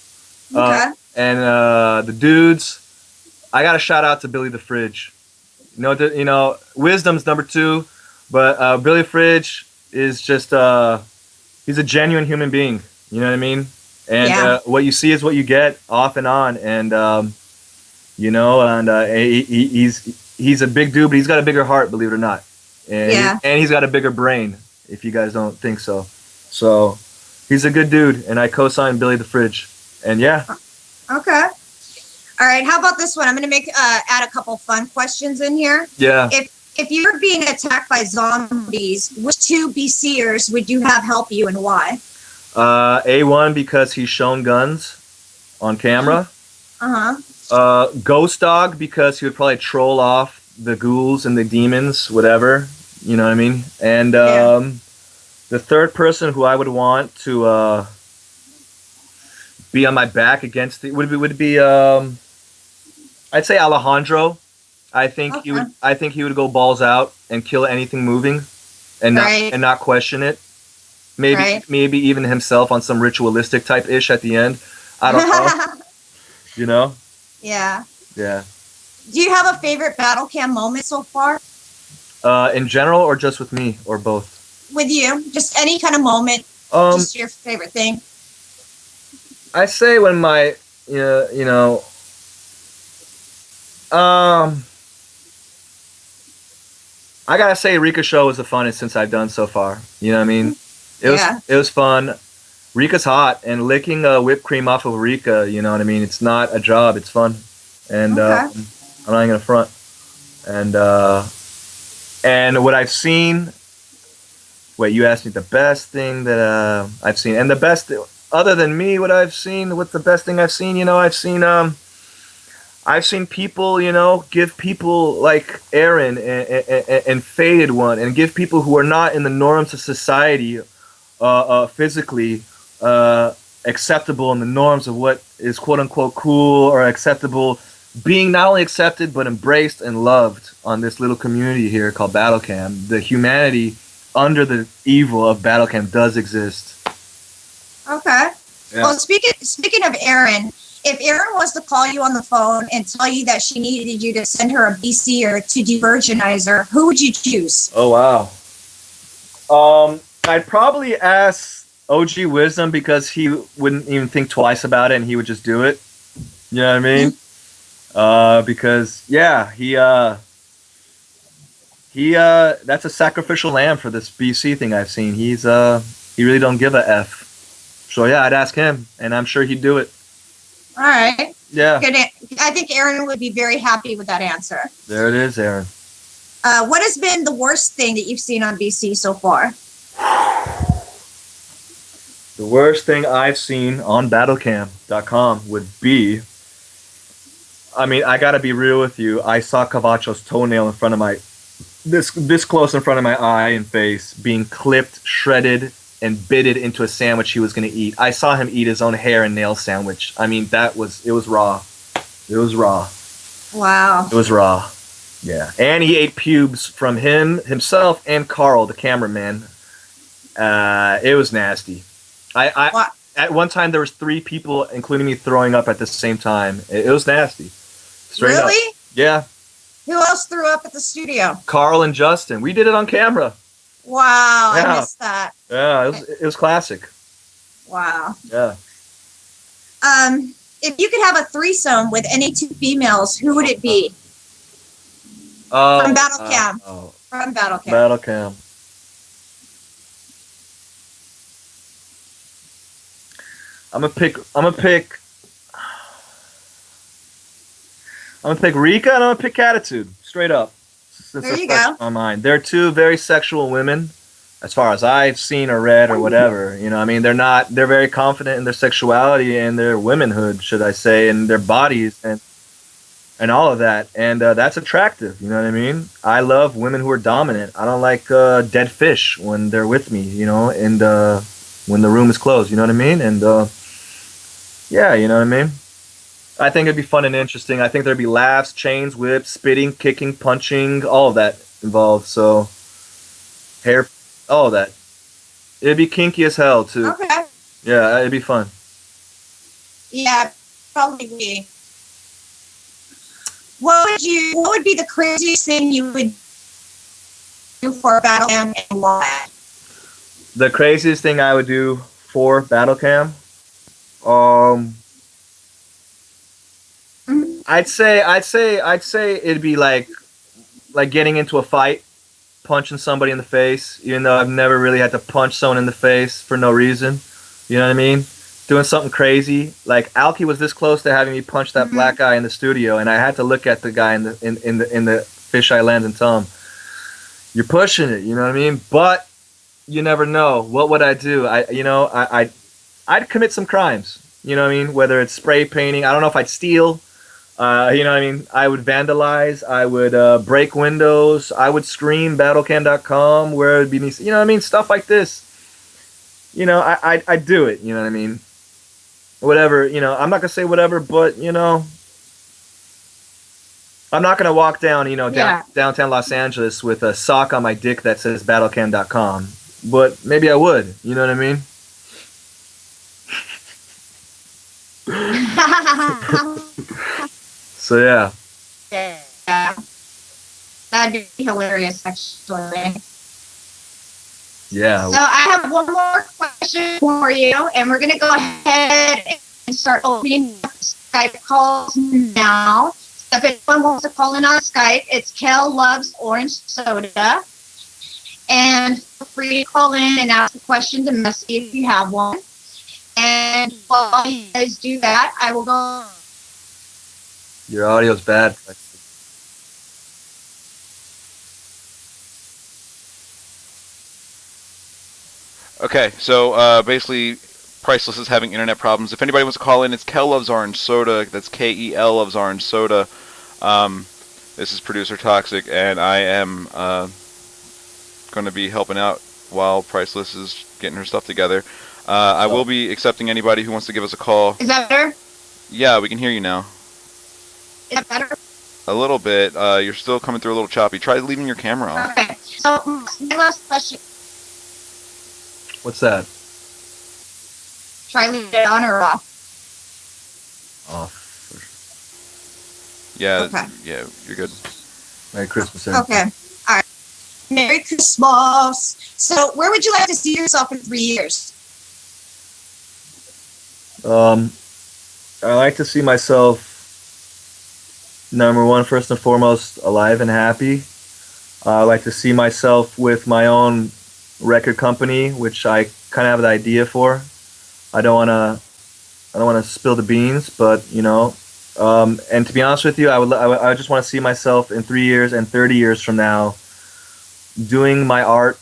Okay. And the dudes, I got to shout out to Billy the Fridge. Wisdom's number 2, but Billy the Fridge is just he's a genuine human being. You know what I mean? And what you see is what you get, off and on. And he's a big dude, but he's got a bigger heart, believe it or not. And he's got a bigger brain, if you guys don't think so. So he's a good dude, and I co-signed Billy the Fridge. And yeah. Okay. All right. How about this one? I'm going to add a couple fun questions in here. Yeah. If you're being attacked by zombies, which 2 BCers would you have help you and why? A1 because he's shown guns on camera. Ghost Dog because he would probably troll off the ghouls and the demons, whatever. You know what I mean? And the third person who I would want to be on my back against would be I'd say Alejandro. I think he would go balls out and kill anything moving, and not question it. Maybe even himself on some ritualistic type ish at the end. I don't know. You know? Yeah. Yeah. Do you have a favorite battle cam moment so far? In general, or just with me, or both? With you, just any kind of moment. Just your favorite thing. I say when my, I gotta say Rika's show was the funnest since I've done so far. You know what I mean? It was fun. Rika's hot, and licking whipped cream off of Rika, you know what I mean? It's not a job, it's fun. And I'm not even gonna front. And what I've seen, wait, you asked me the best thing that I've seen. And the best, other than me, what's the best thing I've seen? I've seen people, give people like Aaron and Faded One, and give people who are not in the norms of society physically acceptable in the norms of what is quote unquote cool or acceptable, being not only accepted but embraced and loved on this little community here called Battlecam. The humanity under the evil of Battlecam does exist. Okay. Yeah. Well, speaking of Erin, if Erin was to call you on the phone and tell you that she needed you to send her a BCer to de-virginize her, who would you choose? Oh wow. I'd probably ask OG Wisdom because he wouldn't even think twice about it and he would just do it. You know what I mean? Because yeah, he that's a sacrificial lamb for this BC thing I've seen. He really don't give a F. So yeah, I'd ask him and I'm sure he'd do it. All right. Yeah. Good. I think Erin would be very happy with that answer. There it is, Aaron. What has been the worst thing that you've seen on BC so far? The worst thing I've seen on battlecam.com would be, I mean, I gotta be real with you. I saw Cavacho's toenail in front of my, this close in front of my eye and face, being clipped, shredded, and bitted into a sandwich he was gonna eat. I saw him eat his own hair and nail sandwich. I mean, it was raw. It was raw. Wow. It was raw. Yeah. And he ate pubes from himself, and Carl, the cameraman. It was nasty. At one time there was 3 people, including me, throwing up at the same time. It was nasty. Straight really? Up. Yeah. Who else threw up at the studio? Carl and Justin. We did it on camera. Wow, Yeah. I missed that. Yeah, it was classic. Wow. Yeah. If you could have a threesome with any 2 females, who would it be? From Battlecam. From Battlecam. Battlecam. I'm gonna pick Rika and I'm gonna pick Attitude. Straight up. Since There you go. On mine. They're 2 very sexual women, as far as I've seen or read or whatever. You know, I mean, they're very confident in their sexuality and their womanhood, should I say, and their bodies and all of that. And that's attractive, you know what I mean? I love women who are dominant. I don't like dead fish when they're with me, you know, and when the room is closed, you know what I mean? And yeah, you know what I mean? I think it'd be fun and interesting. I think there'd be laughs, chains, whips, spitting, kicking, punching, all of that involved. So, hair, all of that. It'd be kinky as hell, too. Okay. Yeah, it'd be fun. Yeah, probably me. What would be the craziest thing you would do for a Battlecam and why? The craziest thing I would do for Battlecam, I'd say it'd be like getting into a fight, punching somebody in the face, even though I've never really had to punch someone in the face for no reason. You know what I mean? Doing something crazy. Like Alki was this close to having me punch that black guy in the studio, and I had to look at the guy in the fisheye lens and tell him, "You're pushing it." You know what I mean? But you never know. What would I do? I'd commit some crimes. You know what I mean? Whether it's spray painting, I don't know if I'd steal. You know what I mean? I would vandalize. I would break windows. I would scream battlecam.com where it would be me. You know what I mean? Stuff like this. You know, I'd do it. You know what I mean? Whatever. You know, I'm not gonna say whatever, but you know, I'm not gonna walk down. You know, downtown Los Angeles with a sock on my dick that says battlecam.com. But maybe I would. You know what I mean? So yeah. Yeah. That'd be hilarious, actually. Yeah. So I have one more question for you, and we're gonna go ahead and start opening Skype calls now. So if anyone wants to call in on Skype, it's Kel Loves Orange Soda. And feel free to call in and ask a question to Messi if you have one. And while you guys do that, I will go. Your audio's bad. Okay, so basically, Priceless is having internet problems. If anybody wants to call in, it's Kel Loves Orange Soda. That's Kel Loves Orange Soda. This is Producer Toxic, and I am going to be helping out while Priceless is getting her stuff together. I will be accepting anybody who wants to give us a call. Is that better? Yeah, we can hear you now. Is that better? A little bit. You're still coming through a little choppy. Try leaving your camera off. Okay. So my last question. What's that? Try leave it on or off. Off. Yeah. Okay. Yeah, you're good. Merry Christmas, everybody. Okay. All right. Merry Christmas. So, where would you like to see yourself in 3 years? I like to see myself, number one, first and foremost, alive and happy. I like to see myself with my own record company, which I kind of have the idea for. I don't want to spill the beans, but you know, and to be honest with you, I just want to see myself in 3 years and 30 years from now, doing my art,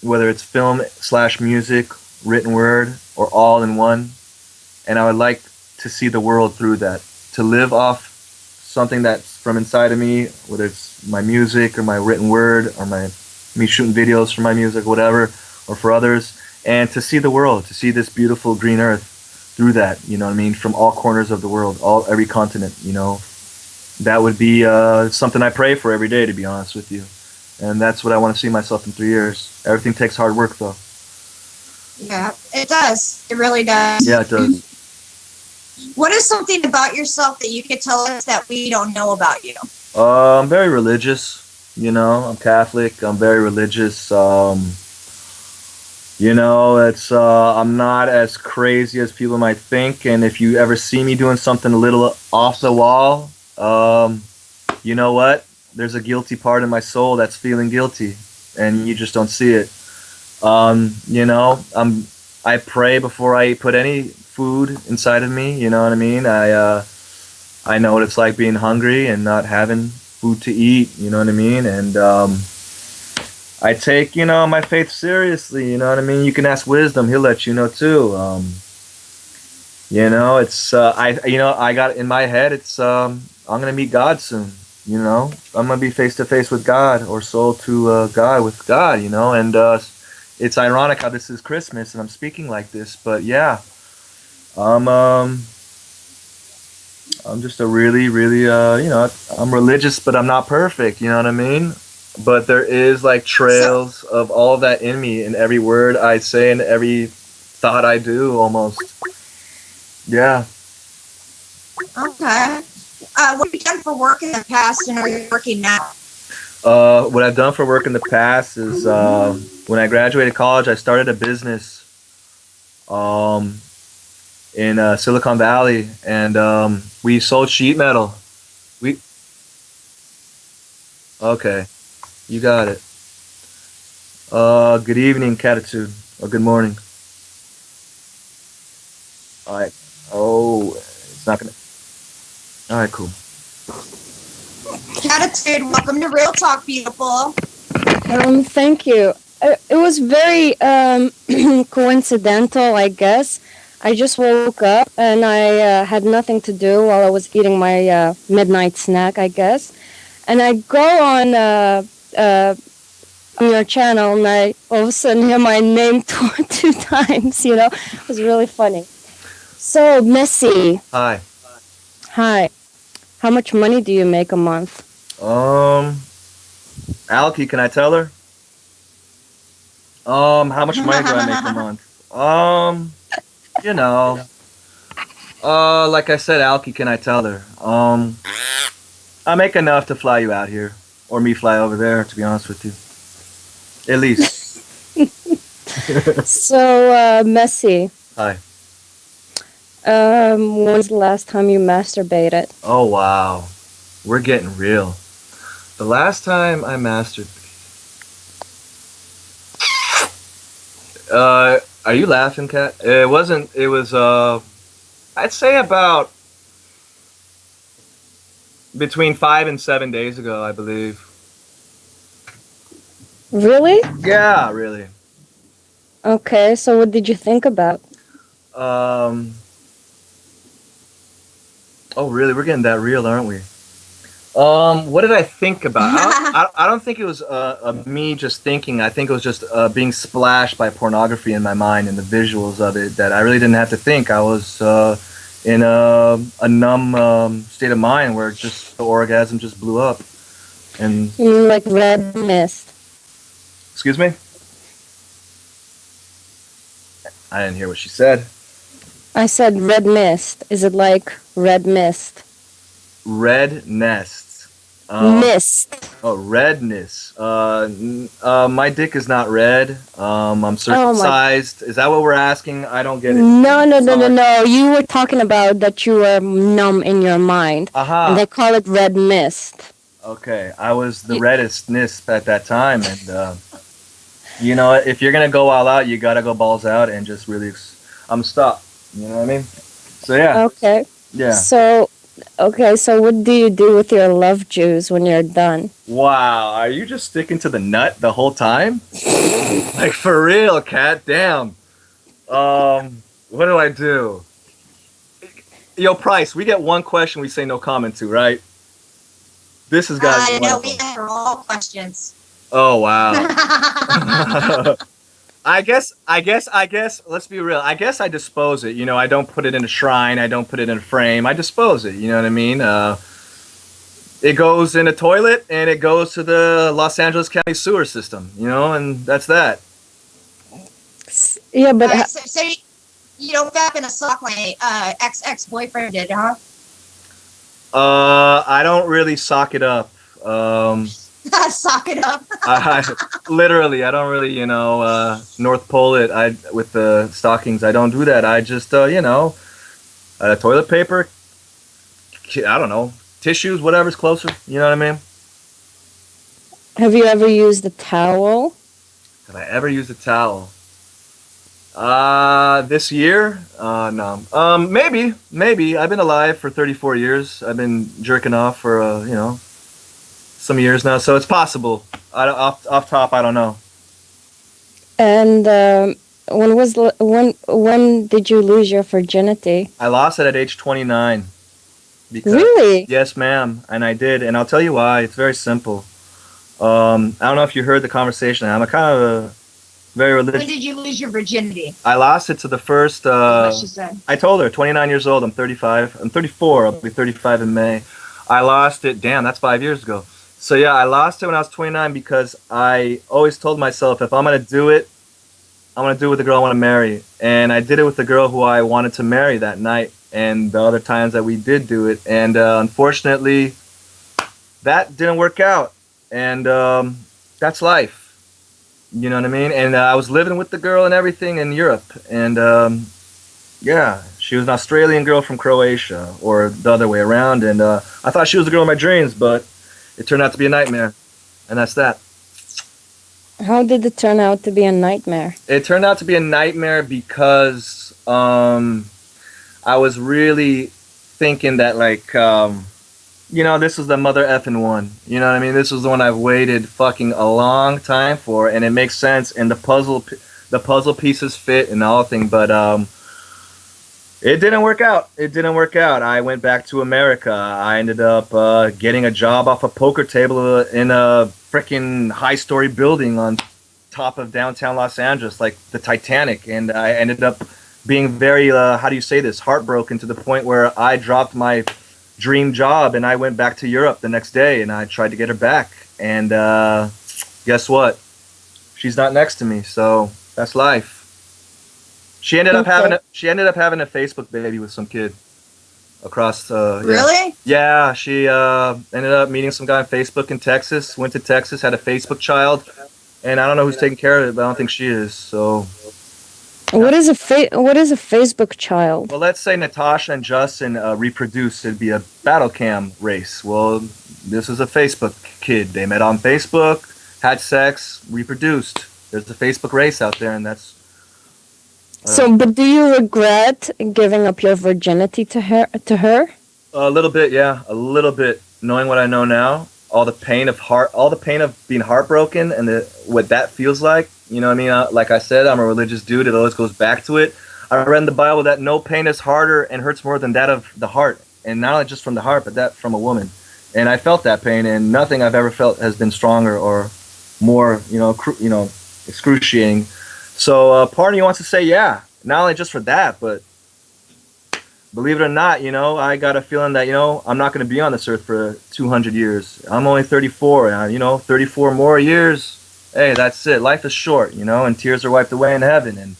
whether it's film / music, written word, or all in one. And I would like to see the world through that, to live off something that's from inside of me, whether it's my music or my written word or me shooting videos for my music, whatever, or for others, and to see the world, to see this beautiful green earth through that, you know what I mean, from all corners of the world, every continent, you know. That would be something I pray for every day, to be honest with you. And that's what I want to see myself in 3 years. Everything takes hard work, though. Yeah, it does. It really does. Yeah, it does. What is something about yourself that you could tell us that we don't know about you? I'm very religious, you know. I'm Catholic. I'm very religious. You know, I'm not as crazy as people might think. And if you ever see me doing something a little off the wall, you know what? There's a guilty part in my soul that's feeling guilty, and you just don't see it. You know, I pray before I put any food inside of me. You know what I mean? I know what it's like being hungry and not having food to eat. You know what I mean? And I take, you know, my faith seriously. You know what I mean? You can ask Wisdom; he'll let you know too. You know, I got in my head. I'm gonna meet God soon. You know, I'm gonna be face to face with God, or soul to God with God. You know, and it's ironic how this is Christmas and I'm speaking like this, but yeah, I'm just a really, really, you know, I'm religious, but I'm not perfect. You know what I mean? But there is like trails of all of that in me, in every word I say and every thought I do, almost. Yeah. Okay. What have you done for work in the past, and are you working now? What I've done for work in the past is when I graduated college, I started a business in Silicon Valley, and we sold sheet metal. Okay, you got it. Good evening, Catitude, or good morning. All right. Oh, it's not gonna. All right, cool. Attitude, welcome to Real Talk, beautiful. Thank you. It was very coincidental, I guess. I just woke up and I had nothing to do while I was eating my midnight snack, I guess. And I go on your channel and I all of a sudden hear my name two times, you know. It was really funny. So, Messi. Hi. Hi. How much money do you make a month? Alki, can I tell her? How much money do I make a month? You know. Like I said, Alki, can I tell her? I make enough to fly you out here. Or me fly over there, to be honest with you. At least. So, Messi. Hi. When's the last time you masturbated? Oh, wow. We're getting real. The last time I masturbated... are you laughing, Kat? It wasn't... It was, I'd say about... between 5 and 7 days ago, I believe. Really? Yeah, really. Okay, so what did you think about? Oh, really? We're getting that real, aren't we? What did I think about? I don't think it was me just thinking. I think it was just being splashed by pornography in my mind and the visuals of it that I really didn't have to think. I was in a numb state of mind where just the orgasm just blew up. And You mean like red mist? excuse me, I didn't hear what she said. I said red mist. Is it like red mist? Red nests. Mist. Oh, redness. My dick is not red. I'm circumcised. Is that what we're asking? I don't get it. No. You were talking about that you were numb in your mind. Aha. And they call it red mist. Okay, I was the reddestness at that time, and you know, if you're gonna go all out, you gotta go balls out and just really. I'm stuck. You know what I mean? So yeah. Okay. Yeah. So what do you do with your love juice when you're done? Wow, are you just sticking to the nut the whole time? Like for real, cat? Damn. What do I do? Yo, Price, we get one question we say no comment to, right? This has got to be No, one we of them. answer all questions. Oh wow. I guess. Let's be real. I guess I dispose it. You know, I don't put it in a shrine. I don't put it in a frame. I dispose it. You know what I mean? It goes in a toilet and it goes to the Los Angeles County sewer system. You know, and that's that. Yeah, but So you don't back in a sock like ex-boyfriend did, huh? I don't really sock it up. Sock it up. I literally, I don't really, North Pole it. With the stockings, I don't do that. I just, toilet paper. I don't know, tissues, whatever's closer. You know what I mean? have you ever used a towel? Have I ever used a towel? This year? No. Maybe. I've been alive for 34 years. I've been jerking off for, some years now, so it's possible. Off top, I don't know. And when did you lose your virginity? I lost it at age 29. Because, Really? yes, ma'am, and I did, and I'll tell you why. It's very simple. I don't know if you heard the conversation. I'm a kind of a very religious. When did you lose your virginity? I lost it to the first. What she said. I told her, 29 years old. I'm 35. I'm 34. I'll be 35 in May. I lost it. Damn, that's 5 years ago. So yeah, I lost it when I was 29 because I always told myself if I'm gonna do it, I'm gonna do it with the girl I want to marry, and I did it with the girl who I wanted to marry that night, and the other times that we did do it, and unfortunately, that didn't work out, and that's life. You know what I mean? And I was living with the girl and everything in Europe, and yeah, she was an Australian girl from Croatia, or the other way around, and I thought she was the girl of my dreams, but it turned out to be a nightmare, and that's that. How did it turn out to be a nightmare? It turned out to be a nightmare because I was really thinking that, like, this was the mother effing one. You know what I mean? This was the one I've waited fucking a long time for, and it makes sense, and the puzzle pieces fit and all thing, but it didn't work out. I went back to America. I ended up getting a job off a poker table in a freaking high-story building on top of downtown Los Angeles, like the Titanic. And I ended up being very, how do you say this, heartbroken to the point where I dropped my dream job and I went back to Europe the next day and I tried to get her back. And guess what? She's not next to me, so that's life. She ended up having a Facebook baby with some kid across. Really? Yeah, she ended up meeting some guy on Facebook in Texas. Went to Texas, had a Facebook child, and I don't know who's taking care of it, but I don't think she is. So. What is a Facebook child? Well, let's say Natasha and Justin reproduce. It'd be a battle cam race. Well, this is a Facebook kid. They met on Facebook, had sex, reproduced. There's a Facebook race out there, and that's. But do you regret giving up your virginity to her? A little bit, yeah, a little bit. Knowing what I know now, all the pain of being heartbroken, and what that feels like. You know what I mean? Like I said, I'm a religious dude. It always goes back to it. I read in the Bible that no pain is harder and hurts more than that of the heart, and not only just from the heart, but that from a woman. And I felt that pain, and nothing I've ever felt has been stronger or more, excruciating. So part of me wants to say, yeah, not only just for that, but believe it or not, I got a feeling that, I'm not going to be on this earth for 200 years. I'm only 34, and 34 more years. Hey, that's it. Life is short, and tears are wiped away in heaven. And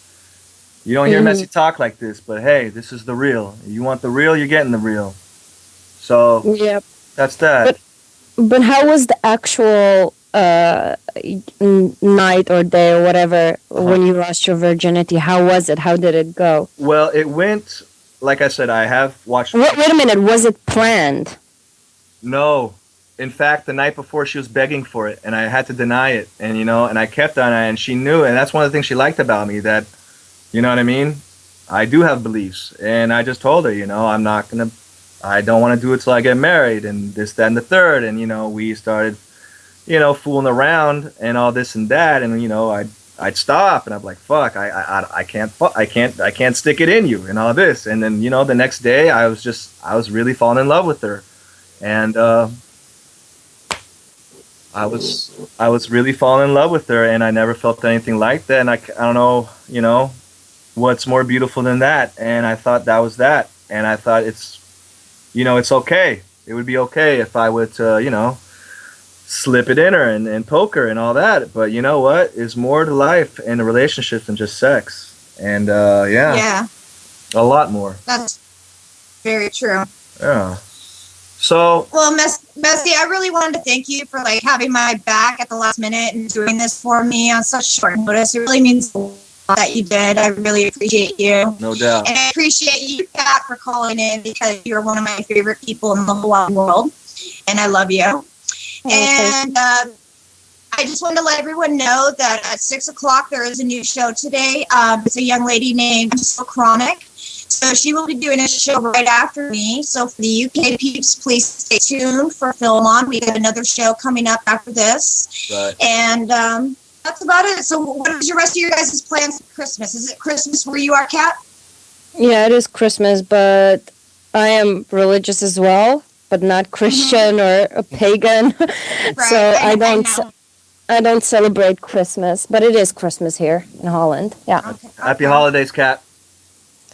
you don't hear Messi talk like this, but hey, this is the real. You want the real, you're getting the real. So Yep. that's that. But how was the actual night or day or whatever when you lost your virginity? How was it? How did it go? Well, it went, like I said, I have watched. Wait a minute. Was it planned? No. In fact, the night before she was begging for it, and I had to deny it, and and I kept on it, and she knew, and that's one of the things she liked about me, that, you know what I mean? I do have beliefs, and I just told her, I don't want to do it till I get married, and this, that, and the third, and we started, fooling around and all this and that, and I'd stop, and I'm like, fuck, I can't stick it in you, and all this, and then the next day I was really falling in love with her, and I was really falling in love with her, and I never felt anything like that, and I don't know, what's more beautiful than that, and I thought that was that, and I thought it's okay. It would be okay if I would, slip it in her and poke her and all that. But you know what? There's more to life and a relationship than just sex. And Yeah. A lot more. That's very true. Yeah. So. Well, Messi, I really wanted to thank you for having my back at the last minute and doing this for me on such short notice. It really means a lot that you did. I really appreciate you. No doubt. And I appreciate you, Kat, for calling in, because you're one of my favorite people in the whole wide world, and I love you. And I just wanted to let everyone know that at 6 o'clock there is a new show today. It's a young lady named So Chronic. So she will be doing a show right after me. So for the UK peeps, please stay tuned for Film On. We have another show coming up after this. Right. And that's about it. So what is your rest of your guys' plans for Christmas? Is it Christmas where you are, Kat? Yeah, it is Christmas, but I am religious as well, but not Christian or a pagan. Right. So I don't celebrate Christmas, but it is Christmas here in Holland. Yeah. Okay. Happy holidays, Kat.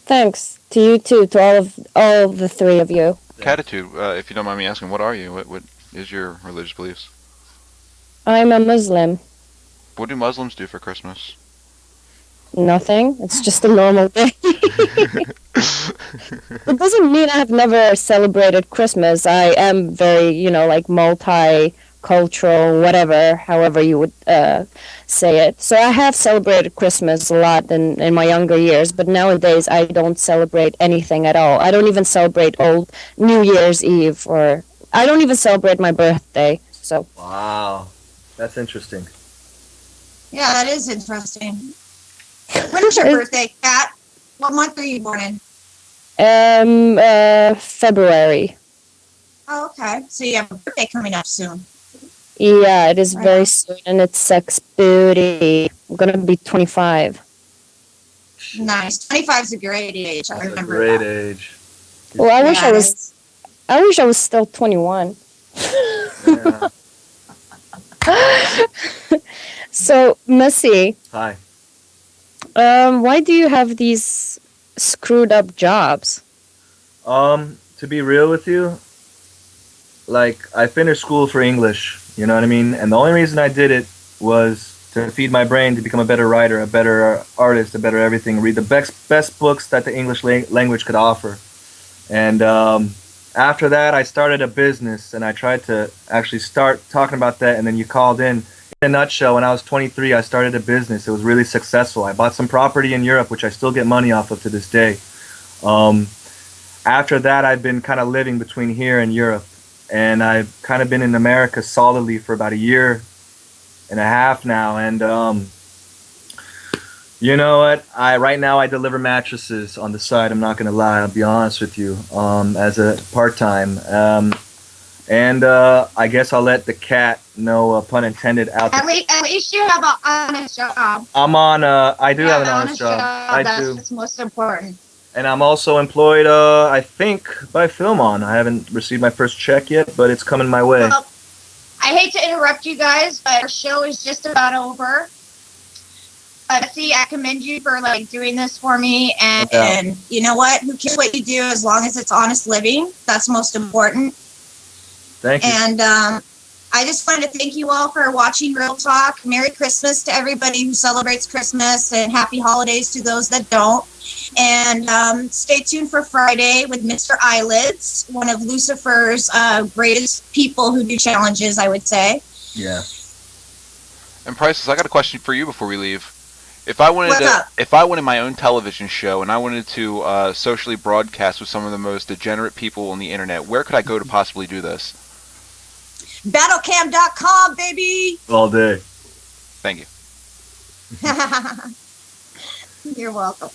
Thanks to you too, to all of the three of you. Catitude, if you don't mind me asking, what are you? What is your religious beliefs? I'm a Muslim. What do Muslims do for Christmas? Nothing. It's just a normal day. It doesn't mean I've never celebrated Christmas. I am very, multicultural, whatever, however you would say it. So I have celebrated Christmas a lot in my younger years, but nowadays I don't celebrate anything at all. I don't even celebrate old New Year's Eve, or I don't even celebrate my birthday. So. Wow. That's interesting. Yeah, that is interesting. When is your birthday, Kat? What month are you born in? February. Oh, okay. So you have a birthday coming up soon. Yeah, it is very soon, and it's sex booty. I'm gonna be 25. Nice. 25 is a great age. I remember Great that. age. Well, I wish I was still 21. Yeah. So, Messi. Hi. Why do you have these screwed up jobs? To be real with you, I finished school for English, you know what I mean? And the only reason I did it was to feed my brain to become a better writer, a better artist, a better everything, read the best books that the English language could offer. And after that, I started a business, and I tried to actually start talking about that, and then you called in. In a nutshell, when I was 23, I started a business. It was really successful. I bought some property in Europe, which I still get money off of to this day. After that, I've been kind of living between here and Europe, and I've kind of been in America solidly for about a year and a half now. And you know what? Right now I deliver mattresses on the side. I'm not gonna lie. I'll be honest with you. As a part-time. And I guess I'll let the cat, no pun intended, out there. At least you have an honest job. I'm on, I do have an honest job. I That's do. what's most important. And I'm also employed, I think, by Film On. I haven't received my first check yet, but it's coming my way. Well, I hate to interrupt you guys, but our show is just about over. Messi, I commend you for like doing this for me, and you know what? Who cares what you do as long as it's honest living? That's most important. Thank you. And I just wanted to thank you all for watching Real Talk. Merry Christmas to everybody who celebrates Christmas, and happy holidays to those that don't. And stay tuned for Friday with Mr. Eyelids, one of Lucifer's greatest people who do challenges, I would say. Yeah. And Priceless, I got a question for you before we leave. If I wanted my own television show and I wanted to socially broadcast with some of the most degenerate people on the internet, where could I go to possibly do this? Battlecam.com, baby. All day. Thank you. You're welcome.